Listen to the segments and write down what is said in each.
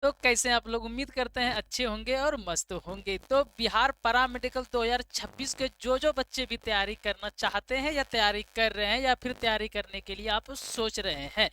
तो कैसे हैं आप लोग? उम्मीद करते हैं अच्छे होंगे और मस्त होंगे। तो बिहार पैरा मेडिकल 2026 के जो बच्चे भी तैयारी करना चाहते हैं या तैयारी कर रहे हैं या फिर तैयारी करने के लिए आप सोच रहे हैं,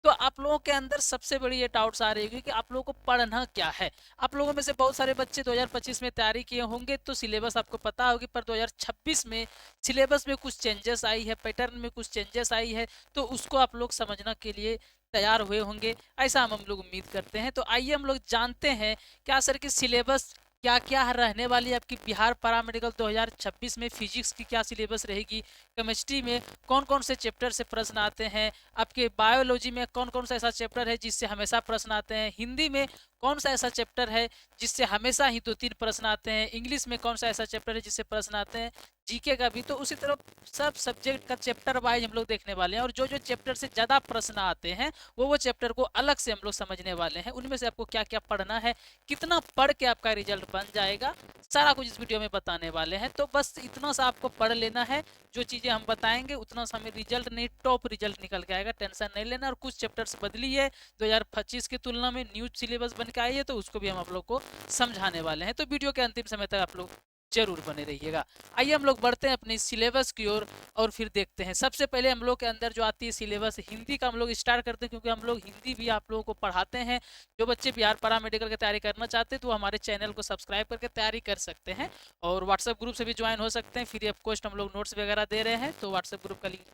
तो आप लोगों के अंदर सबसे बड़ी ये डाउट्स आ रही होगी कि आप लोगों को पढ़ना क्या है। आप लोगों में से बहुत सारे बच्चे 2025 में तैयारी किए होंगे तो सिलेबस आपको पता होगी, पर 2026 में सिलेबस में कुछ चेंजेस आई है, पैटर्न में कुछ चेंजेस आई है, तो उसको आप लोग समझने के लिए तैयार हुए होंगे, ऐसा हम लोग उम्मीद करते हैं। तो आइए हम लोग जानते हैं क्या सर की सिलेबस क्या क्या रहने वाली है आपकी बिहार पैरामेडिकल 2026 में। फिजिक्स की क्या सिलेबस रहेगी, केमिस्ट्री में कौन कौन से चैप्टर से प्रश्न आते हैं, आपके बायोलॉजी में कौन कौन सा ऐसा चैप्टर है जिससे हमेशा प्रश्न आते हैं, हिंदी में कौन सा ऐसा चैप्टर है जिससे हमेशा ही 2-3 प्रश्न आते हैं, इंग्लिश में कौन सा ऐसा चैप्टर है जिससे प्रश्न आते हैं, जीके का भी। तो उसी तरह सब सब्जेक्ट का चैप्टर वाइज हम लोग देखने वाले हैं, और जो चैप्टर से ज़्यादा प्रश्न आते हैं वो चैप्टर को अलग से हम लोग समझने वाले हैं। उनमें से आपको क्या क्या पढ़ना है, कितना पढ़ के आपका रिजल्ट बन जाएगा, सारा कुछ इस वीडियो में बताने वाले हैं। तो बस इतना सा आपको पढ़ लेना है, जो चीज़ें हम बताएंगे उतना सा हमें रिजल्ट नहीं, टॉप रिजल्ट निकल के आएगा, टेंशन नहीं लेना। और कुछ चैप्टर्स बदली है 2025 की तुलना में, न्यू सिलेबस बन के आई है, तो उसको भी हम आप लोग को समझाने वाले हैं। तो वीडियो के अंतिम समय तक आप लोग जरूर बने रहिएगा। आइए हम लोग बढ़ते हैं अपनी सिलेबस की ओर और फिर देखते हैं। सबसे पहले हम लोग के अंदर जो आती है सिलेबस, हिंदी का हम लोग स्टार्ट करते हैं, क्योंकि हम लोग हिंदी भी आप लोगों को पढ़ाते हैं। जो बच्चे बिहार पैरा मेडिकल की तैयारी करना चाहते हैं तो हमारे चैनल को सब्सक्राइब करके तैयारी कर सकते हैं, और व्हाट्सएप ग्रुप से भी ज्वाइन हो सकते हैं। फ्री ऑफ कॉस्ट हम लोग नोट्स वगैरह दे रहे हैं, तो व्हाट्सएप ग्रुप का लिंक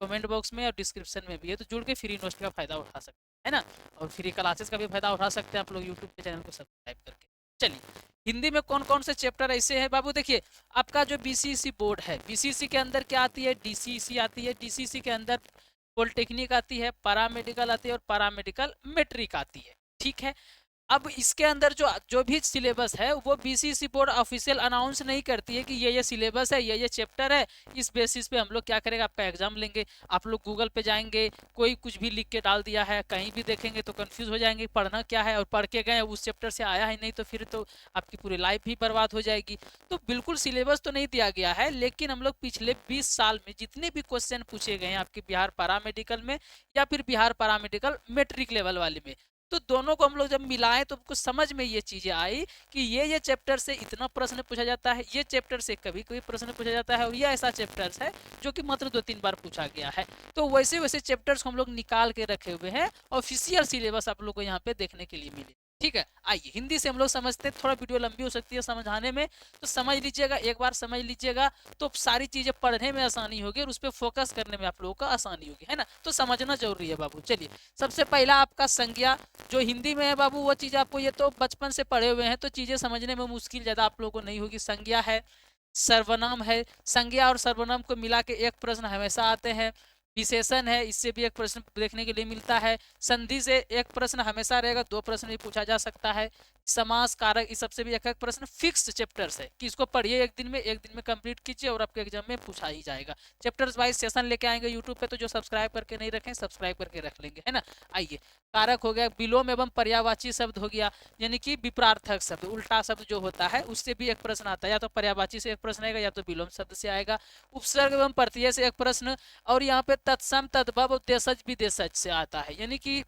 कमेंट बॉक्स में और डिस्क्रिप्शन में भी है, तो जुड़ के फ्री नोट्स का फायदा उठा सकते हैं, है ना। और फ्री क्लासेस का भी फायदा उठा सकते हैं आप लोग यूट्यूब के चैनल को सब्सक्राइब करके। चलिए, हिंदी में कौन कौन से चैप्टर ऐसे हैं बाबू? देखिए, आपका जो बीसीसी बोर्ड है, बीसीसी के अंदर क्या आती है, डीसीसी आती है। डीसीसी के अंदर पॉलिटेक्निक आती है, पैरामेडिकल आती है और पैरामेडिकल मेट्रिक आती है, ठीक है। अब इसके अंदर जो जो भी सिलेबस है वो बीसीसी बोर्ड ऑफिशियल अनाउंस नहीं करती है कि ये सिलेबस है, ये चैप्टर है, इस बेसिस पे हम लोग क्या करेंगे, आपका एग्जाम लेंगे। आप लोग गूगल पे जाएंगे, कोई कुछ भी लिख के डाल दिया है, कहीं भी देखेंगे तो कंफ्यूज हो जाएंगे पढ़ना क्या है, और पढ़ के गए उस चैप्टर से आया ही नहीं, तो फिर तो आपकी पूरी लाइफ ही बर्बाद हो जाएगी। तो बिल्कुल सिलेबस तो नहीं दिया गया है, लेकिन हम लोग पिछले 20 साल में जितने भी क्वेश्चन पूछे गए हैं आपके बिहार पैरामेडिकल में या फिर बिहार पैरामेडिकल मेट्रिक लेवल वाले में, तो दोनों को हम लोग जब मिलाएं तो हमको समझ में ये चीजें आई कि ये चैप्टर से इतना प्रश्न पूछा जाता है, ये चैप्टर से कभी कभी प्रश्न पूछा जाता है, और ये ऐसा चैप्टर्स है जो कि मात्र 2-3 बार पूछा गया है। तो वैसे वैसे चैप्टर्स को हम लोग निकाल के रखे हुए हैं, ऑफिशियल सिलेबस आप लोग को यहाँ पे देखने के लिए मिले, ठीक है। आइए हिंदी से हम लोग समझते हैं, थोड़ा वीडियो लंबी हो सकती है समझाने में, तो समझ लीजिएगा, एक बार समझ लीजिएगा तो सारी चीजें पढ़ने में आसानी होगी और उस पर फोकस करने में आप लोगों को आसानी होगी, है ना। तो समझना जरूरी है बाबू। चलिए, सबसे पहला आपका संज्ञा, जो हिंदी में है बाबू वो चीज़ आपको ये तो बचपन से पढ़े हुए हैं, तो चीज़ें समझने में मुश्किल ज़्यादा आप लोगों को नहीं होगी। संज्ञा है, सर्वनाम है। संज्ञा और सर्वनाम को मिला के एक प्रश्न हमेशा आते हैं। विशेषण है, इससे भी एक प्रश्न देखने के लिए मिलता है। संधि से एक प्रश्न हमेशा रहेगा, 2 प्रश्न भी पूछा जा सकता है। समास, कारक, इस सबसे भी एक एक प्रश्न फिक्स चैप्टर्स है कि इसको पढ़िए एक दिन में कंप्लीट कीजिए और आपके एग्जाम में पूछा ही जाएगा। चैप्टर्स वाइज सेशन लेके आएंगे यूट्यूब पे, तो जो सब्सक्राइब करके नहीं रखें सब्सक्राइब करके रख लेंगे, है ना। आइए, कारक हो गया, विलोम एवं पर्यायवाची शब्द हो गया, यानी कि विपरार्थक शब्द, उल्टा शब्द जो होता है उससे भी एक प्रश्न आता है, या तो पर्यायवाची से एक प्रश्न आएगा या तो विलोम शब्द से आएगा। उपसर्ग एवं प्रत्यय से एक प्रश्न, और यहाँ पे तत्सम, तद्भव और देशज विदेशज से आता है, यानी कि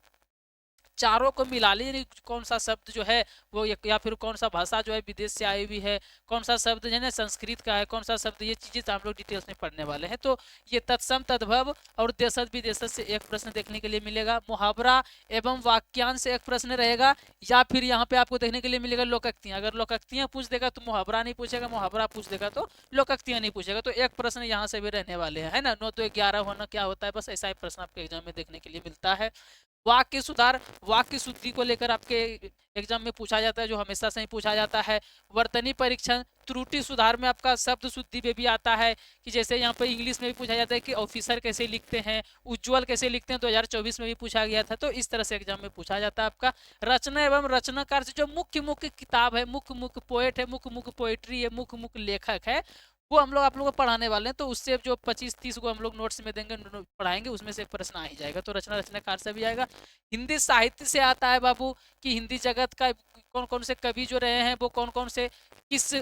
चारों को मिला ली, कौन सा शब्द जो है वो या फिर कौन सा भाषा जो है विदेश से आई हुई है, कौन सा शब्द जो है ना संस्कृत का है, कौन सा शब्द, ये चीजें तो हम लोग डिटेल्स में पढ़ने वाले हैं। तो ये तत्सम, तद्भव और देशज विदेशज से एक प्रश्न देखने के लिए मिलेगा। मुहावरा एवं वाक्यांश से एक प्रश्न रहेगा, या फिर यहाँ पे आपको देखने के लिए मिलेगा लोकोक्तियां। अगर लोकोक्तियां पूछ देगा तो मुहावरा नहीं पूछेगा, मुहावरा पूछ देगा तो लोकोक्तियां नहीं पूछेगा। तो एक प्रश्न यहाँ से भी रहने वाले हैं, है ना। 9 तो 11 होना क्या होता है, बस ऐसा ही प्रश्न आपके एग्जाम में देखने के लिए मिलता है। वाक्य सुधार, वाक्य शुद्धि को लेकर आपके एग्जाम में पूछा जाता है, जो हमेशा से ही पूछा जाता है। वर्तनी परीक्षण, त्रुटि सुधार में आपका शब्द शुद्धि में भी आता है, कि जैसे यहाँ पर इंग्लिश में भी पूछा जाता है कि ऑफिसर कैसे लिखते हैं, उज्ज्वल कैसे लिखते हैं, 2024 में भी पूछा गया था। तो इस तरह से एग्जाम में पूछा जाता है आपका। रचना एवं रचनाकार से जो मुख्य मुख्य किताब है, मुख्य मुख्य पोएट है, मुख्य मुख्य पोएट्री है, मुख्य मुख्य लेखक है, वो हम लोग आप लोगों को पढ़ाने वाले हैं। तो उससे जो 25-30 को हम लोग नोट्स में देंगे, पढ़ाएंगे, उसमें से एक प्रश्न आ ही जाएगा। तो रचना रचनाकार से भी आएगा। हिंदी साहित्य से आता है बाबू, कि हिंदी जगत का कौन कौन से कवि जो रहे हैं वो कौन कौन से किस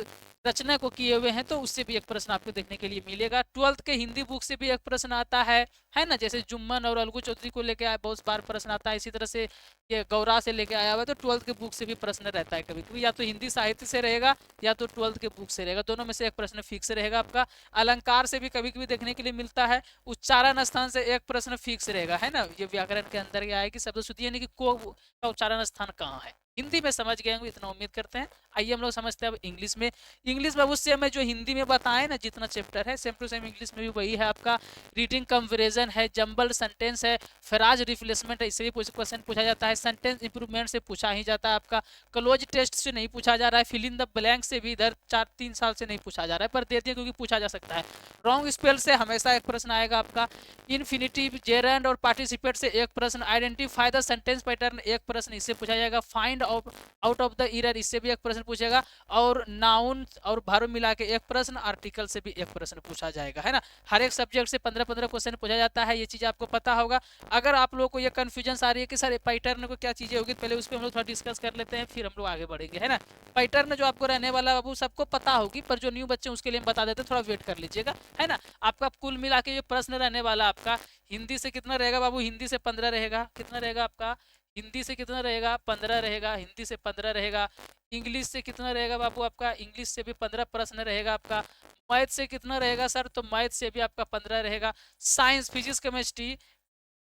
रचना को किए हुए हैं, तो उससे भी एक प्रश्न आपको देखने के लिए मिलेगा। 12th के हिंदी बुक से भी एक प्रश्न आता है ना, जैसे जुम्मन और अलगू चौधरी को लेके आया बहुत बार प्रश्न आता है, इसी तरह से ये गौरा से लेके आया हुआ है, तो 12th के बुक से भी प्रश्न रहता है कभी कभी, या तो हिंदी साहित्य से रहेगा या तो 12th के बुक से रहेगा, दोनों में से एक प्रश्न फिक्स रहेगा आपका। अलंकार से भी कभी कभी देखने के लिए मिलता है। उच्चारण स्थान से एक प्रश्न फिक्स रहेगा, है ना, ये व्याकरण के अंदर क्या है कि शब्द शुद्धि यानी कि को का उच्चारण स्थान कहाँ है। हिंदी में समझ गए होंगे, इतना उम्मीद करते हैं। आइए हम लोग समझते हैं अब इंग्लिश में। इंग्लिश में उससे हमें जो हिंदी में बताएं ना जितना चैप्टर है, सेम टू सेम इंग्लिश में भी वही है आपका। रीडिंग कंपैरिजन है, जंबल सेंटेंस है, फ्राज रिप्लेसमेंट है, इससे भी क्वेश्चन पूछा जाता है। सेंटेंस इंप्रूवमेंट से पूछा ही जाता है आपका। क्लोज टेस्ट से नहीं पूछा जा रहा है। फिल इन द ब्लैंक से भी इधर 4-3 साल से नहीं पूछा जा रहा है, पर दे दिए क्योंकि पूछा जा सकता है। रॉन्ग स्पेल से हमेशा एक प्रश्न आएगा आपका। इन्फिनिटिव, जेरेंड और पार्टिसिपेट से एक प्रश्न। आइडेंटिफाई द सेंटेंस पैटर्न एक प्रश्न, इससे पूछा जाएगा। Find out of the error, इससे भी एक प्रश्न पूछेगा। और नाउन और वर्ब मिला के एक प्रश्न। आर्टिकल से भी एक प्रश्न पूछा जाएगा, है ना। हर एक सब्जेक्ट से 15-15 क्वेश्चन पूछा जाता है, ये चीज आपको पता होगा। अगर आप लोगों को ये कंफ्यूजन आ रही है कि सर पैटर्न को क्या चीजें होगी, पहले उस पर हम लोग थोड़ा डिस्कस कर लेते हैं, फिर हम लोग आगे बढ़ेंगे, है ना। पैटर्न जो आपको रहने वाला बाबू सबको पता होगी, पर जो न्यू बच्चे उसके लिए हम बता देते हैं, थोड़ा वेट कर लीजिएगा, है ना। आपका कुल मिला के जो प्रश्न रहने वाला आपका हिंदी से कितना रहेगा बाबू, हिंदी से 15 रहेगा। कितना रहेगा आपका हिंदी से, कितना रहेगा 15 रहेगा, हिंदी से 15 रहेगा। इंग्लिश से कितना रहेगा बाबू आपका, इंग्लिश से भी 15 प्रश्न रहेगा आपका। मैथ से कितना रहेगा सर, तो मैथ से भी आपका 15 रहेगा। साइंस, फिजिक्स, केमिस्ट्री,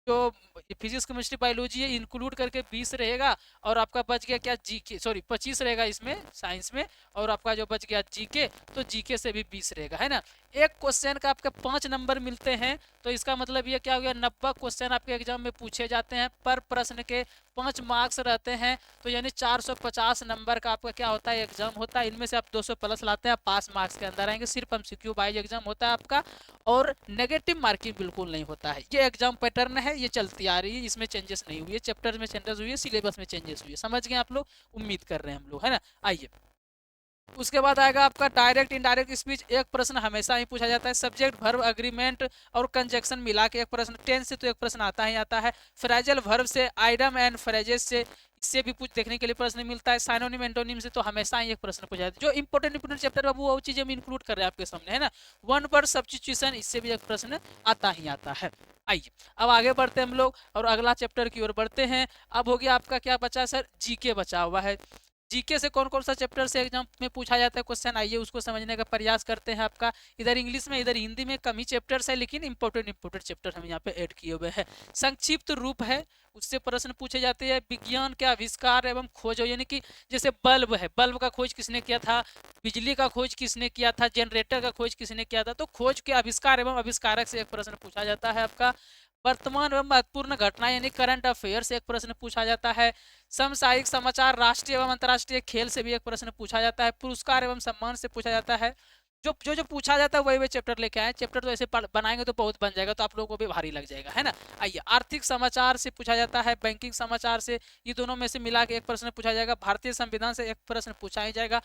जो फिजिक्स केमिस्ट्री बायोलॉजी है इंक्लूड करके 20 रहेगा। और आपका बच गया क्या, जीके, सॉरी 25 रहेगा इसमें साइंस में। और आपका जो बच गया जीके, तो जीके से भी 20 रहेगा, है ना। एक क्वेश्चन का आपके 5 नंबर मिलते हैं, तो इसका मतलब ये क्या हो गया, 90 क्वेश्चन आपके एग्जाम में पूछे जाते हैं। पर प्रश्न के 5 मार्क्स रहते हैं, तो यानी 450 नंबर का आपका क्या होता है एग्जाम होता है। इनमें से आप 200 प्लस लाते हैं, पास मार्क्स के अंदर आएंगे। सिर्फ एमसीक्यू वाइज एग्जाम होता है आपका, और नेगेटिव मार्किंग बिल्कुल नहीं होता है। ये एग्जाम पैटर्न है, ये चलती आ रही है, इसमें चेंजेस नहीं हुई है। चैप्टर में चेंजेस हुई है, सिलेबस में चेंजेस हुई है। समझ गए आप लोग, उम्मीद कर रहे हैं हम लोग, है ना। आइए उसके बाद आएगा आपका डायरेक्ट इनडायरेक्ट स्पीच। एक प्रश्न हमेशा ही पूछा जाता है। सब्जेक्ट, वर्ब, अग्रीमेंट और कंजक्शन मिला के एक प्रश्न। टेंस से तो एक प्रश्न आता ही आता है। फ्रेजल वर्ब से, आइडम एंड फ्रेजेस से, इससे भी कुछ देखने के लिए प्रश्न मिलता है। साइनोनिम, एंटोनिम से तो हमेशा ही एक प्रश्न पूछा जाता है। जो इंपोर्टेंट चैप्टर है वो चीज हम इंक्लूड कर रहे हैं आपके सामने, है ना। वन वर्ड सब्स्टिट्यूशन, इससे भी एक प्रश्न आता ही आता है। आइए अब आगे बढ़ते हैं हम लोग और अगला चैप्टर की ओर बढ़ते हैं। अब हो गया आपका क्या बचा सर, जीके बचा हुआ है। जीके से कौन कौन सा चैप्टर से एग्जाम में पूछा जाता है क्वेश्चन, आइए उसको समझने का प्रयास करते हैं। आपका इधर इंग्लिश में इधर हिंदी में कम ही चैप्टर्स है, लेकिन इंपोर्टेंट चैप्टर हम यहाँ पे ऐड किए हुए हैं। संक्षिप्त रूप है, उससे प्रश्न पूछे जाते हैं। विज्ञान के आविष्कार एवं खोज, यानी कि जैसे बल्ब है, बल्ब का खोज किसने किया था, बिजली का खोज किसने किया था, जनरेटर का खोज किसने किया था, तो खोज के आविष्कार एवं आविष्कारक से एक प्रश्न पूछा जाता है आपका। वर्तमान एवं महत्वपूर्ण घटना यानी करंट अफेयर से एक प्रश्न पूछा जाता है। समसामयिक समाचार, राष्ट्रीय एवं अंतर्राष्ट्रीय खेल से भी एक प्रश्न पूछा जाता है। पुरस्कार एवं सम्मान से पूछा जाता है। जो पूछा जाता है वही चैप्टर लेके आए। चैप्टर तो ऐसे बनाएंगे तो बहुत बन जाएगा, तो आप लोगों को भी भारी लग जाएगा, है ना। आइए आर्थिक समाचार से पूछा जाता है, बैंकिंग समाचार से, ये दोनों में से मिला के एक प्रश्न पूछा जाएगा। भारतीय संविधान से एक प्रश्न पूछा ही जाएगा।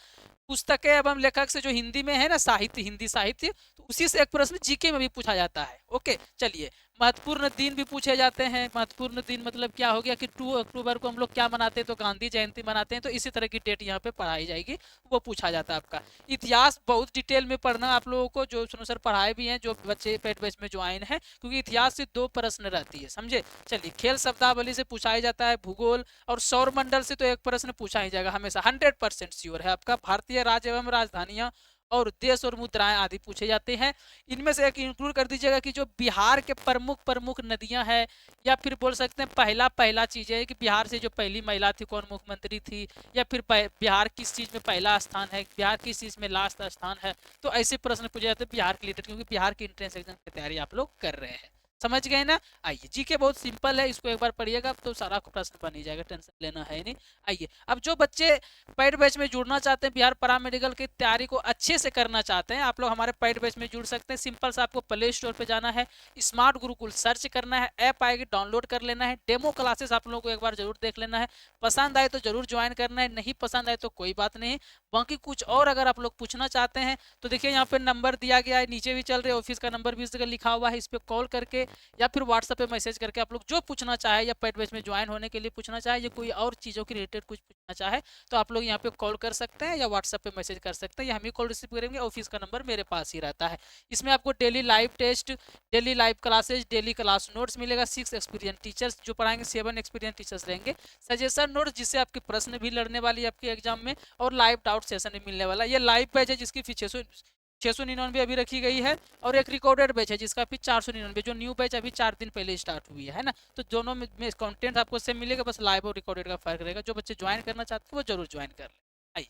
पुस्तकें एवं लेखक से, जो हिंदी में है ना साहित्य, हिंदी साहित्य, तो उसी से एक प्रश्न जीके में भी पूछा जाता है। ओके चलिए, महत्वपूर्ण दिन भी पूछे जाते हैं। महत्वपूर्ण दिन मतलब क्या हो गया कि 2 अक्टूबर को हम लोग क्या मनाते हैं, तो गांधी जयंती मनाते हैं, तो इसी तरह की डेट यहाँ पे पढ़ाई जाएगी, वो पूछा जाता है आपका। इतिहास बहुत डिटेल में पढ़ना आप लोगों को, जो सर पढ़ाए भी हैं, जो बच्चे पेड बैच में ज्वाइन है, क्योंकि इतिहास से 2 प्रश्न रहती है, समझे। चलिए खेल शब्दावली से पूछा ही जाता है। भूगोल और सौर मंडल से तो एक प्रश्न पूछा ही जाएगा हमेशा, 100% श्योर है आपका। भारतीय राज्य एवं राजधानियां और देश और मुद्राएं आदि पूछे जाते हैं। इनमें से एक इंक्लूड कर दीजिएगा कि जो बिहार के प्रमुख प्रमुख नदियां हैं, या फिर बोल सकते हैं पहला चीज है कि बिहार से जो पहली महिला थी कौन मुख्यमंत्री थी, या फिर बिहार किस चीज में पहला स्थान है, बिहार किस चीज में लास्ट स्थान है। तो ऐसे प्रश्न पूछे जाते हैं बिहार के रिलेटेड, क्योंकि बिहार की एंट्रेंस एग्जाम की तैयारी आप लोग कर रहे हैं। समझ गए ना। आइए जीके बहुत सिंपल है, इसको एक बार पढ़िएगा तो सारा प्रश्न बन ही जाएगा, टेंशन लेना है नहीं। आइए अब जो बच्चे पेड बैच में जुड़ना चाहते हैं, बिहार पैरामेडिकल की तैयारी को अच्छे से करना चाहते हैं, आप लोग हमारे पेड बैच में जुड़ सकते हैं। सिंपल सा आपको प्ले स्टोर पे जाना है, स्मार्ट गुरुकुल सर्च करना है, ऐप आएगी डाउनलोड कर लेना है। डेमो क्लासेस आप लोगों को एक बार जरूर देख लेना है। पसंद आए तो जरूर ज्वाइन करना है, नहीं पसंद आए तो कोई बात नहीं। बाकी कुछ और अगर आप लोग पूछना चाहते हैं तो देखिए यहाँ पे नंबर दिया गया है, नीचे भी चल रहे ऑफिस का नंबर भी इस जगह लिखा हुआ है, इस पर कॉल करके या फिर व्हाट्सएप पे मैसेज करके आप लोग जो पूछना चाहे या पेड बैच में ज्वाइन होने के लिए पूछना चाहे या कोई और चीज़ों के रिलेटेड कुछ पूछना चाहे तो आप लोग यहाँ पे कॉल कर सकते हैं या व्हाट्सएप पे मैसेज कर सकते हैं, या हम ही कॉल रिसीव करेंगे। ऑफिस का नंबर मेरे पास ही रहता है। इसमें आपको daily live test, daily live classes, daily class notes मिलेगा, 6 एक्सपीरियंस टीचर्स जो पढ़ाएंगे, 7 एक्सपीरियंस टीचर्स रहेंगे, सजेशन नोट्स जिससे आपके प्रश्न भी लड़ने वाली है आपके एग्जाम में, और लाइव डाउट सेशन भी मिलने वाला है। ये लाइव बैच है जिसकी फीस 699 अभी रखी गई है, और एक रिकॉर्डेड बैच है जिसका फीस 499, जो न्यू बैच अभी 4 दिन पहले स्टार्ट हुई है ना। तो दोनों में कंटेंट आपको सेम मिलेगा, बस लाइव और रिकॉर्डेड का फर्क रहेगा। जो बच्चे ज्वाइन करना चाहते हैं वो जरूर ज्वाइन कर लें। आइए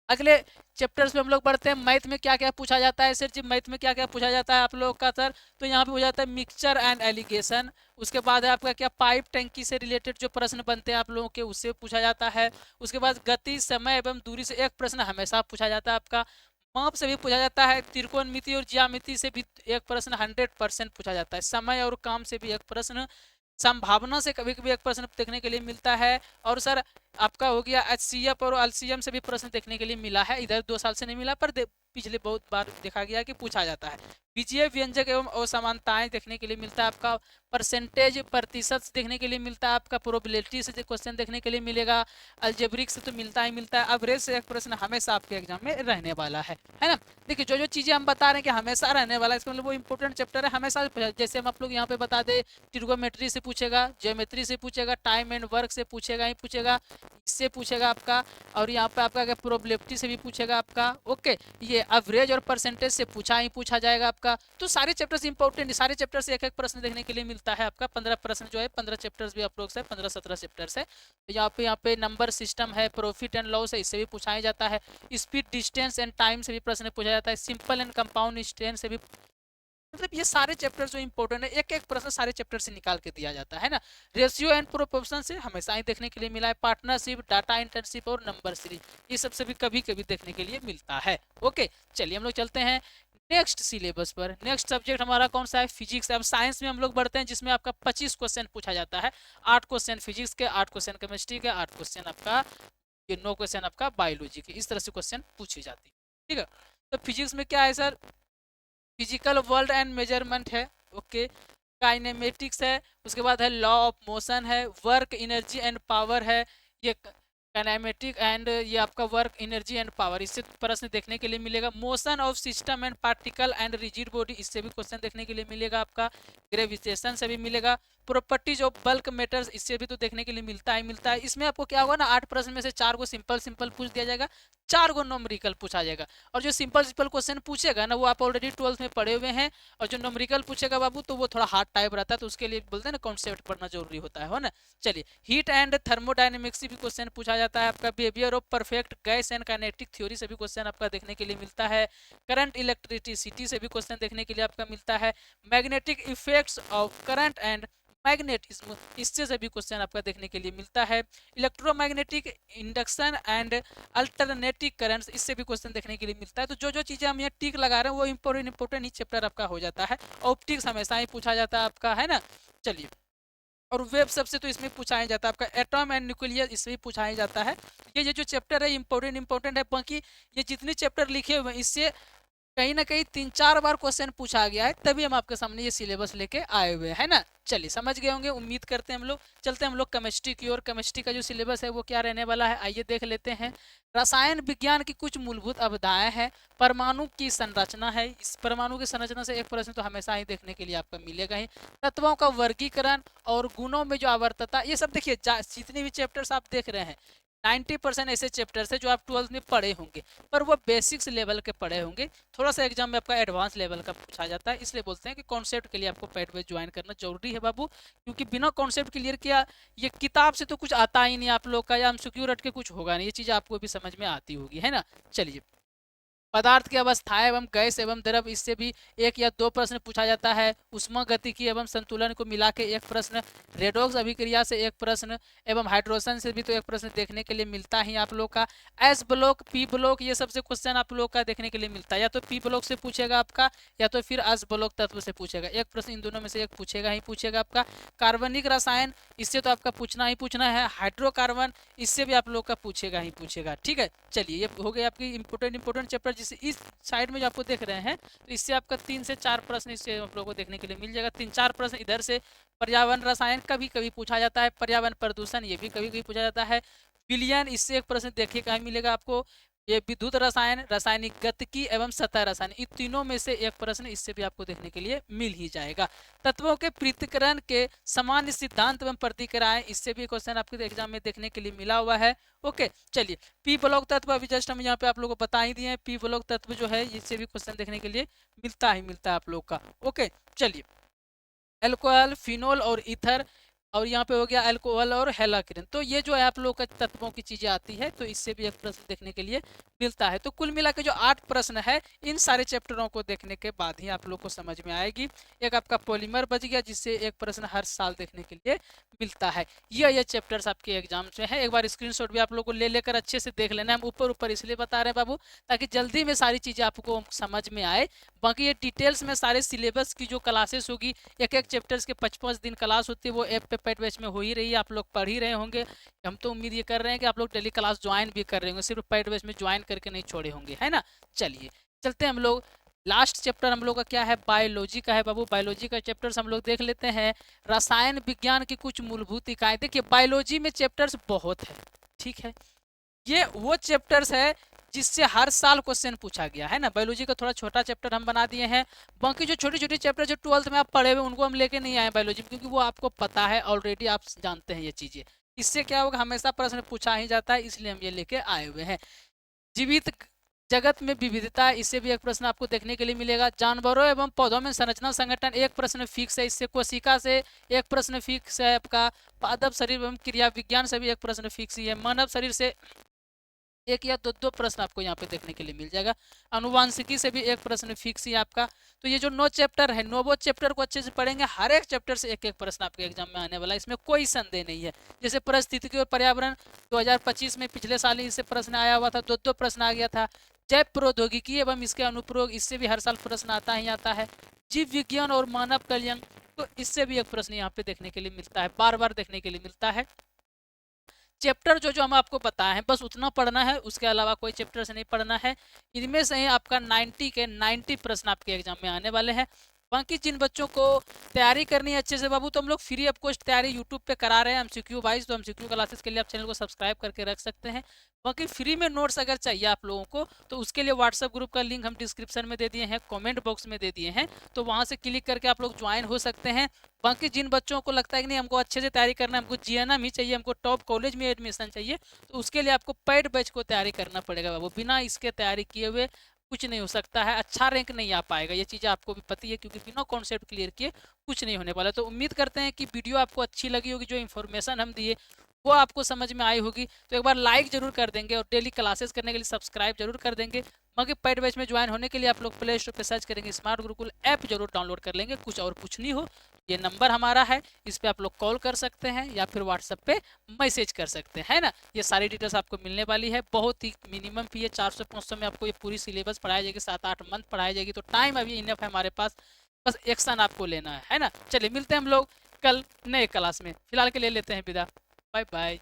अगले चैप्टर्स में हम लोग पढ़ते हैं मैथ में क्या क्या पूछा जाता है। सर जी मैथ में क्या क्या पूछा जाता है आप लोग का सर, तो यहाँ पे हो जाता है मिक्सचर एंड एलिगेशन। उसके बाद है आपका क्या पाइप टंकी से रिलेटेड जो प्रश्न बनते हैं आप लोगों के उससे पूछा जाता है। उसके बाद गति समय एवं दूरी से एक प्रश्न हमेशा पूछा जाता है आपका। माप से भी पूछा जाता है, त्रिकोणमिति और ज्यामिति से भी एक प्रश्न 100% पूछा जाता है। समय और काम से भी एक प्रश्न, संभावना से कभी कभी एक प्रश्न देखने के लिए मिलता है। और सर आपका हो गया एचसीएफ और एलसीएम से भी प्रश्न देखने के लिए मिला है, इधर 2 साल से नहीं मिला पर पिछले बहुत बार देखा गया कि पूछा जाता है। बीजीय व्यंजक एवं असमानताएं देखने के लिए मिलता है आपका। परसेंटेज प्रतिशत देखने के लिए मिलता है आपका। प्रोबेबिलिटी से क्वेश्चन देखने के लिए मिलेगा। अल्जेब्रिक से तो मिलता ही मिलता है। एवरेज से एक प्रश्न हमेशा आपके एग्जाम में रहने वाला है ना। देखिए जो जो चीजें हम बता रहे हैं कि हमेशा रहने वाला है, इसका मतलब वो इंपॉर्टेंट चैप्टर है हमेशा। जैसे हम आप लोग यहाँ पे बता दें, ट्रिगोमेट्री से पूछेगा, ज्योमेट्री से पूछेगा, टाइम एंड वर्क से पूछेगा ही पूछेगा, इससे पूछेगा आपका, और यहाँ पे आपका प्रोबेबिलिटी से भी पूछेगा आपका। ओके, ये एवरेज और परसेंटेज से पूछा ही पूछा जाएगा आपका। तो सारे चैप्टर्स इंपॉर्टेंट, सारे चैप्टर से एक एक प्रश्न देखने के लिए मिलता है आपका। 15 प्रश्न जो है, 15 चैप्टर्स भी आप लोग से 15-17 चैप्टर्स है। तो यहाँ पे नंबर सिस्टम है, प्रॉफिट एंड लॉस है, इससे भी पूछा ही जाता है। स्पीड, डिस्टेंस एंड टाइम से भी प्रश्न पूछा जाता है। सिंपल एंड कंपाउंड स्ट्रेंथ से भी, मतलब ये सारे चैप्टर जो इंपॉर्टेंट है एक एक प्रश्न सारे चैप्टर से निकाल के दिया जाता है ना। रेशियो एंड प्रोपोर्शन से हमेशा ही देखने के लिए मिला है। पार्टनरशिप, डाटा इंटर्नशिप और नंबर सीरीज, ये सबसे भी कभी कभी देखने के लिए मिलता है। ओके चलिए हम लोग चलते हैं नेक्स्ट सिलेबस पर। नेक्स्ट सब्जेक्ट हमारा कौन सा है? फिजिक्स। अब साइंस में हम लोग बढ़ते हैं जिसमें आपका 25 क्वेश्चन पूछा जाता है। 8 क्वेश्चन फिजिक्स के, 8 क्वेश्चन केमिस्ट्री के, 8 क्वेश्चन आपका, ये 9 क्वेश्चन आपका बायोलॉजी के। इस तरह से क्वेश्चन पूछी जाती है, ठीक है। तो फिजिक्स में क्या है sir? Physical world and measurement है, ओके। काइनेमेटिक्स है, उसके बाद है लॉ ऑफ मोशन है, वर्क एनर्जी एंड पावर है, ये काइनेमेटिक एंड ये आपका वर्क एनर्जी एंड पावर, इससे प्रश्न देखने के लिए मिलेगा। Motion of system and particle and rigid body, इससे भी क्वेश्चन देखने के लिए मिलेगा आपका। ग्रेविटेशन से भी मिलेगा। प्रॉपर्टीज ऑफ बल्क मैटर्स, इससे भी तो देखने के लिए मिलता ही मिलता है। इसमें आपको क्या होगा ना, 8 प्रश्न में से 4 को सिंपल सिंपल पूछ दिया जाएगा, 4 को न्यूमेरिकल पूछा जाएगा। और जो सिंपल सिंपल क्वेश्चन पूछेगा ना वो आप ऑलरेडी 12th में पढ़े हुए हैं, और जो न्यूमेरिकल पूछेगा बाबू तो वो थोड़ा हार्ड टाइप रहता है, तो उसके लिए बोलते हैं ना कॉन्सेप्ट पढ़ना जरूरी होता है, हो ना। चलिए हीट एंड थर्मोडायनेमिक्स से भी क्वेश्चन पूछा जाता है आपका। Behaviour of perfect gas and kinetic theory से भी क्वेश्चन आपका देखने के लिए मिलता है। करंट इलेक्ट्रिसिटी से भी क्वेश्चन देखने के लिए आपका मिलता है। Magnetic effects of current and magnetism, इससे से भी क्वेश्चन आपका देखने के लिए मिलता है। Electromagnetic induction and alternative currents, इससे भी क्वेश्चन देखने के लिए मिलता है। तो जो जो चीजें हम यहाँ टिक लगा रहे हैं वो इंपॉर्टेंट ही चैप्टर आपका हो जाता है। ऑप्टिक्स हमेशा ही पूछा जाता है आपका, है ना। चलिए, और वेब सबसे तो इसमें पूछा ही जाता है आपका। एटॉम एंड न्यूक्लियर, इसमें भी पूछा ही जाता है। ये जो चैप्टर है इंपॉर्टेंट है। बाकी ये जितने चैप्टर लिखे हुए हैं इससे कहीं ना कहीं 3-4 बार क्वेश्चन पूछा गया है, तभी हम आपके सामने ये सिलेबस लेके आए हुए हैं ना। चलिए समझ गए होंगे, उम्मीद करते हैं। हम लोग चलते हैं हम लोग केमिस्ट्री की ओर। केमिस्ट्री का जो सिलेबस है वो क्या रहने वाला है, आइए देख लेते हैं। रसायन विज्ञान की कुछ मूलभूत अवधाएं हैं। परमाणु की संरचना है, इस परमाणु की संरचना से एक प्रश्न तो हमेशा ही देखने के लिए आपका मिलेगा ही। तत्वों का वर्गीकरण और गुणों में जो आवर्तता, ये सब देखिए जितने भी चैप्टर्स आप देख रहे हैं 90% ऐसे चैप्टर्स है जो आप 12th में पढ़े होंगे, पर वो बेसिक्स लेवल के पढ़े होंगे। थोड़ा सा एग्जाम में आपका एडवांस लेवल का पूछा जाता है, इसलिए बोलते हैं कि कॉन्सेप्ट के लिए आपको पेड बैच ज्वाइन करना जरूरी है बाबू। क्योंकि बिना कॉन्सेप्ट क्लियर किया ये किताब से तो कुछ आता ही नहीं आप लोग का, या हम सिक्योर रट के कुछ होगा नहीं, ये चीज़ आपको भी समझ में आती होगी, है ना। चलिए, पदार्थ की अवस्थाएं एवं गैस एवं द्रव, इससे भी 1 या 2 प्रश्न पूछा जाता है। उष्मागतिकी एवं संतुलन को मिला के 1 प्रश्न। रेडॉक्स अभिक्रिया से 1 प्रश्न एवं हाइड्रोजन से भी तो 1 प्रश्न देखने के लिए मिलता ही आप लोग का। एस ब्लॉक, पी ब्लॉक, ये सबसे क्वेश्चन आप लोग का देखने के लिए मिलता है। या तो पी ब्लॉक से पूछेगा आपका, या तो फिर एस ब्लॉक तत्व से पूछेगा। 1 प्रश्न इन दोनों में से 1 पूछेगा ही पूछेगा आपका। कार्बनिक रसायन, इससे तो आपका पूछना ही पूछना है। हाइड्रोकार्बन, इससे भी आप लोग का पूछेगा ही पूछेगा, ठीक है। चलिए, ये हो गए आपकी इंपॉर्टेंट चैप्टर जिससे जैसे इस साइड में जो आपको देख रहे हैं, तो इससे आपका 3 से 4 प्रश्न इससे आप लोगों को देखने के लिए मिल जाएगा। 3-4 प्रश्न इधर से पर्यावरण रसायन कभी कभी पूछा जाता है, पर्यावरण प्रदूषण ये भी कभी कभी पूछा जाता है, विलयन इससे एक प्रश्न देखिए कहाँ मिलेगा आपको, ये विद्युत रसायन, रासायनिक गतिकी एवं सतह रसायन, इन तीनों में से एक प्रश्न इससे भी आपको देखने के लिए मिल ही जाएगा। तत्वों के पृथक्करण के सामान्य सिद्धांत एवं प्रतिक्रियाएं, इससे भी क्वेश्चन आपके एग्जाम में देखने के लिए मिला हुआ है। ओके चलिए, पी ब्लॉक तत्व अभी जस्ट हम यहाँ पे आप लोगों को बता ही दिए हैं, पी ब्लॉक तत्व जो है इससे भी क्वेश्चन देखने के लिए मिलता ही मिलता है आप लोग का। ओके चलिए, एल्कोहल, फिनोल और ईथर, और यहाँ पे हो गया अल्कोहल और हेलाक्रिन, तो ये जो है आप लोग का तत्वों की चीजें आती है, तो इससे भी एक प्रश्न देखने के लिए मिलता है। तो कुल मिला के जो 8 प्रश्न है, इन सारे चैप्टरों को देखने के बाद ही आप लोग को समझ में आएगी। एक आपका पॉलीमर बच गया, जिससे एक प्रश्न हर साल देखने के लिए मिलता है। ये चैप्टर्स आपके एग्जाम में है, एक बार स्क्रीनशॉट भी आप लोग को ले लेकर अच्छे से देख लेना है। हम ऊपर ऊपर इसलिए बता रहे हैं बाबू, ताकि जल्दी में सारी चीजें आपको समझ में आए। बाकी ये डिटेल्स में सारे सिलेबस की जो क्लासेस होगी, एक एक चैप्टर्स के 5-5 दिन क्लास होती है, वो ऐप पे पेड बैच में हो ही रही है, आप लोग पढ़ ही रहे होंगे। हम तो उम्मीद ये कर रहे हैं कि आप लोग डेली क्लास ज्वाइन भी कर रहे होंगे, सिर्फ पेड बैच में ज्वाइन करके नहीं छोड़े होंगे, है ना। चलिए चलते हैं हम लोग, लास्ट चैप्टर हम लोग का क्या है, बायोलॉजी का है बाबू। बायोलॉजी का चैप्टर्स हम लोग देख लेते हैं। रसायन विज्ञान की कुछ मूलभूत इकाएं, देखिए बायोलॉजी में चैप्टर्स बहुत है, ठीक है। ये वो चैप्टर्स है जिससे हर साल क्वेश्चन पूछा गया है ना। बायोलॉजी का थोड़ा छोटा चैप्टर हम बना दिए हैं, बाकी जो छोटी छोटी चैप्टर जो 12th में आप पढ़े हुए उनको हम लेके नहीं आए बायोलॉजी में, क्योंकि वो आपको पता है ऑलरेडी, आप जानते हैं ये चीजें। इससे क्या होगा, हमेशा प्रश्न पूछा ही जाता है, इसलिए हम ये लेके आए हुए हैं। जीवित जगत में विविधता, इससे भी एक प्रश्न आपको देखने के लिए मिलेगा। जानवरों एवं पौधों में संरचना संगठन, एक प्रश्न फिक्स है इससे। कोशिका से एक प्रश्न फिक्स है आपका। पादप शरीर एवं क्रिया विज्ञान से भी एक प्रश्न फिक्स ही है। मानव शरीर से एक या दो प्रश्न आपको यहाँ पे देखने के लिए मिल जाएगा। अनुवांशिकी से भी एक प्रश्न फिक्स ही आपका। तो ये जो 9 चैप्टर है, 9 चैप्टर को अच्छे से पढ़ेंगे, हर एक चैप्टर से एक एक प्रश्न आपके एग्जाम में आने वाला है, इसमें कोई संदेह नहीं है। जैसे परिस्थितिकी और पर्यावरण 2025 में पिछले साल ही इससे प्रश्न आया हुआ था, 2 प्रश्न आ गया था। जैव प्रौद्योगिकी एवं इसके अनुप्रयोग, इससे भी हर साल प्रश्न आता ही आता है। जीव विज्ञान और मानव कल्याण, तो इससे भी एक प्रश्न यहाँ पे देखने के लिए मिलता है, बार बार देखने के लिए मिलता है। चैप्टर जो जो हम आपको बताए हैं बस उतना पढ़ना है, उसके अलावा कोई चैप्टर से नहीं पढ़ना है। इनमें से ही आपका 90 के 90 प्रश्न आपके एग्जाम में आने वाले हैं। बाकी जिन बच्चों को तैयारी करनी है अच्छे से बाबू, तो हम लोग फ्री ऑफ कॉस्ट तैयारी यूट्यूब पे करा रहे हैं एमसीक्यू वाइज, तो एमसीक्यू क्लासेस के लिए आप चैनल को सब्सक्राइब करके रख सकते हैं। बाकी फ्री में नोट्स अगर चाहिए आप लोगों को, तो उसके लिए व्हाट्सएप ग्रुप का लिंक हम डिस्क्रिप्शन में दे दिए हैं, कमेंट बॉक्स में दे दिए हैं, तो वहाँ से क्लिक करके आप लोग ज्वाइन हो सकते हैं। बाकी जिन बच्चों को लगता है कि नहीं हमको अच्छे से तैयारी करना है, हमको जीएनएम ही चाहिए, हमको टॉप कॉलेज में एडमिशन चाहिए, तो उसके लिए आपको पेड बैच को तैयारी करना पड़ेगा बाबू। बिना इसके तैयारी किए हुए कुछ नहीं हो सकता है, अच्छा रैंक नहीं आ पाएगा, ये चीज़ें आपको भी पता है, क्योंकि बिना कॉन्सेप्ट क्लियर किए कुछ नहीं होने वाला। तो उम्मीद करते हैं कि वीडियो आपको अच्छी लगी होगी, जो इन्फॉर्मेशन हम दिए वो आपको समझ में आई होगी। तो एक बार लाइक जरूर कर देंगे, और डेली क्लासेस करने के लिए सब्सक्राइब जरूर कर देंगे। बाकी पेड बैच में ज्वाइन होने के लिए आप लोग प्ले स्टोर पर सर्च करेंगे, स्मार्ट गुरुकुल ऐप जरूर डाउनलोड कर लेंगे। कुछ और पूछनी हो, ये नंबर हमारा है, इस पर आप लोग कॉल कर सकते हैं या फिर व्हाट्सएप पे मैसेज कर सकते हैं ना। ये सारी डिटेल्स आपको मिलने वाली है। बहुत ही मिनिमम फी है, 400-500 में आपको ये पूरी सिलेबस पढ़ाई जाएगी, 7-8 मंथ पढ़ाई जाएगी, तो टाइम अभी इनफ है हमारे पास, बस एक्शन आपको लेना है ना। चलिए मिलते हैं हम लोग कल नए क्लास में, फिलहाल के लिए लेते हैं विदा, बाय बाय।